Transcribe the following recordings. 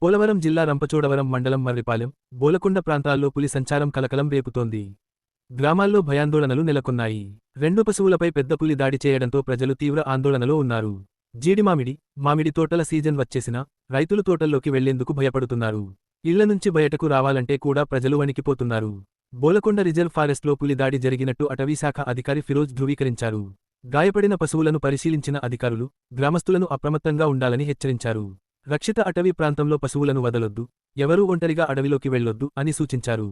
పోలవరం జిల్లా రంపచోడవరం మండలం మర్రిపాలెం, బోలకొండ ప్రాంతాల్లో పులి సంచారం కలకలం రేపుతోంది. గ్రామాల్లో భయాందోళనలు నెలకొన్నాయి. 2 పశువులపై పెద్ద పులి దాడి చేయడంతో ప్రజలు తీవ్ర ఆందోళనలో ఉన్నారు. మామిడి తోటల సీజన్ వచ్చేసినా రైతులు తోటల్లోకి వెళ్లేందుకు భయపడుతున్నారు. ఇళ్ల నుంచి బయటకు రావాలంటే కూడా ప్రజలు వణికిపోతున్నారు. బోలకొండ రిజర్వ్ ఫారెస్ట్లో పులి దాడి జరిగినట్టు అటవీశాఖ అధికారి ఫిరోజ్ ధృవీకరించారు. గాయపడిన పశువులను పరిశీలించిన అధికారులు గ్రామస్తులను అప్రమత్తంగా ఉండాలని హెచ్చరించారు. రక్షిత అటవీ ప్రాంతంలో పశువులను వదలొద్దు, ఎవరూ ఒంటరిగా అడవిలోకి వెళ్లొద్దు అని సూచించారు.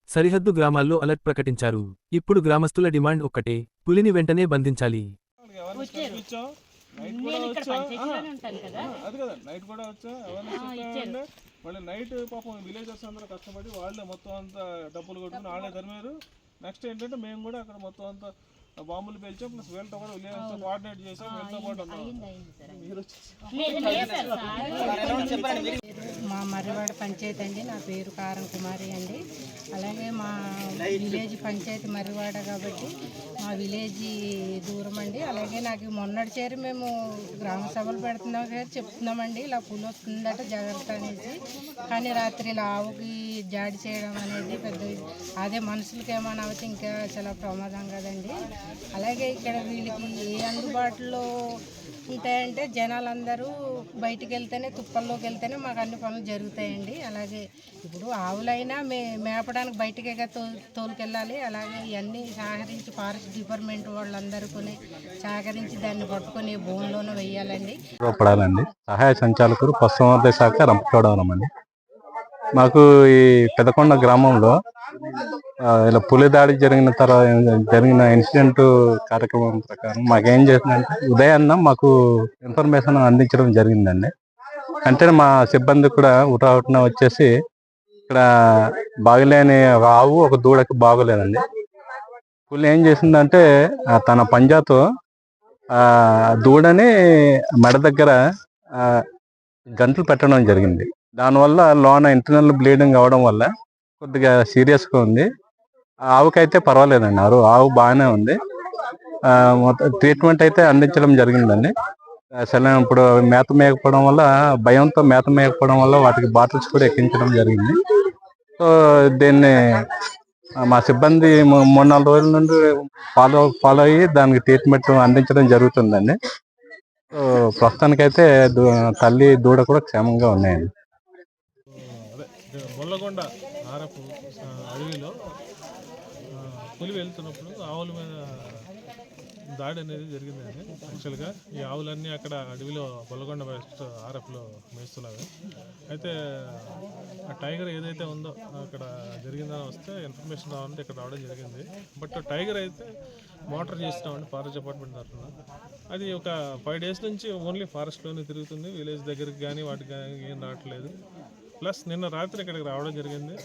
సరిహద్దు గ్రామాల్లో అలర్ట్ ప్రకటించారు. ఇప్పుడు గ్రామస్తుల డిమాండ్ ఒక్కటే, పులిని వెంటనే బంధించాలి. నైట్ పాపం విలేజర్స్ అందరూ కష్టపడి వాళ్ళే మొత్తం అంతా డబ్బులు కొట్టుకుని వాళ్ళే తరిమారు. నెక్స్ట్ ఏంటంటే మేము కూడా అక్కడ మొత్తం అంతా బాంబులు పేల్చాం, ప్లస్ వీళ్ళతో కూడా విలేజర్స్ కోఆర్డినేట్ చేసాం. వీళ్ళతో పాటు మా మర్రివాడ పంచాయతీ అండి. నా పేరు కారం కుమారి అండి. అలాగే మా విలేజ్ పంచాయతీ మర్రివాడ కాబట్టి మా విలేజ్ దూరం అండి. అలాగే నాకు మొన్నటి చేరి మేము గ్రామ సభలు పెడుతున్నాం కదా, చెప్తున్నామండి ఇలా పులి వస్తుందట జాగ్రత్త అనేసి. కానీ రాత్రి ఇలా ఆవుకి జాడి చేయడం అనేది పెద్ద, అదే మనుషులకి ఏమైనా అవుతే ఇంకా చాలా ప్రమాదం కదండి. అలాగే ఇక్కడ వీళ్ళకి ఏ అందుబాటులో ఉంటాయంటే జనాలందరూ బయటికి వెళ్తేనే, తుప్పల్లోకి వెళ్తేనే మాకు అన్ని పనులు జరుగుతాయండి. అలాగే ఇప్పుడు ఆవులైనా మేపడానికి బయటికే తోలుకెళ్ళాలి. అలాగే ఇవన్నీ సహకరించి ఫారెస్ట్ డిపార్ట్మెంట్ వాళ్ళందరూ సహకరించి దాన్ని పట్టుకొని భూమిలోనే వేయాలండి. పడాలండి. సహాయ సంచాలకులు పశుసంవర్ధక శాఖ రంపచోడవరం అండి. మాకు ఈ పెదకొండ గ్రామంలో ఇలా పులి దాడి జరిగిన ఇన్సిడెంట్ కార్యక్రమం ప్రకారం మాకేం చేసిందంటే ఉదయాన్న మాకు ఇన్ఫర్మేషన్ అందించడం జరిగిందండి. అంటే మా సిబ్బంది కూడా ఉటాహుటిన వచ్చేసి ఇక్కడ బాగలేని ఆవు ఒక దూడకి బాగోలేదండి. పులి ఏం చేసిందంటే తన పంజాతో దూడని మెడ దగ్గర గంటలు పెట్టడం జరిగింది. దానివల్ల లోన ఇంటర్నల్ బ్లీడింగ్ అవడం వల్ల కొద్దిగా సీరియస్గా ఉంది. ఆవుకైతే పర్వాలేదండి, ఆవు బాగానే ఉంది. మొత్తం ట్రీట్మెంట్ అయితే అందించడం జరిగిందండి. అసలు ఇప్పుడు మేత మేయకపోవడం వల్ల, భయంతో మేత మేయకపోవడం వల్ల వాటికి బాటిల్స్ కూడా ఎక్కించడం జరిగింది. సో దీన్ని మా సిబ్బంది 3-4 రోజుల నుండి ఫాలో అయ్యి దానికి ట్రీట్మెంట్ అందించడం జరుగుతుందండి. సో ప్రస్తుతానికైతే తల్లి దూడ కూడా క్షేమంగా ఉన్నాయండి. బొల్లగొండ ఆరపు అడవిలో పులి వెళ్తున్నప్పుడు ఆవుల మీద దాడి అనేది జరిగిందండి. యాక్చువల్గా ఈ ఆవులన్నీ అక్కడ అడవిలో బొల్లగొండ వెస్ట్ ఆరపులో మేస్తున్నవి. అయితే ఆ టైగర్ ఏదైతే ఉందో అక్కడ జరిగిందని వస్తే ఇన్ఫర్మేషన్ రావాలంటే ఇక్కడ రావడం జరిగింది. బట్ టైగర్ అయితే మోటార్ చేస్తున్నామండి ఫారెస్ట్ డిపార్ట్మెంట్ తరఫున. అది ఒక 5 days నుంచి ఓన్లీ ఫారెస్ట్లోనే తిరుగుతుంది. విలేజ్ దగ్గరికి కానీ వాటికి కానీ ఏం రావట్లేదు. ప్లస్ నిన్న రాత్రి ఇక్కడికి రావడం జరిగింది.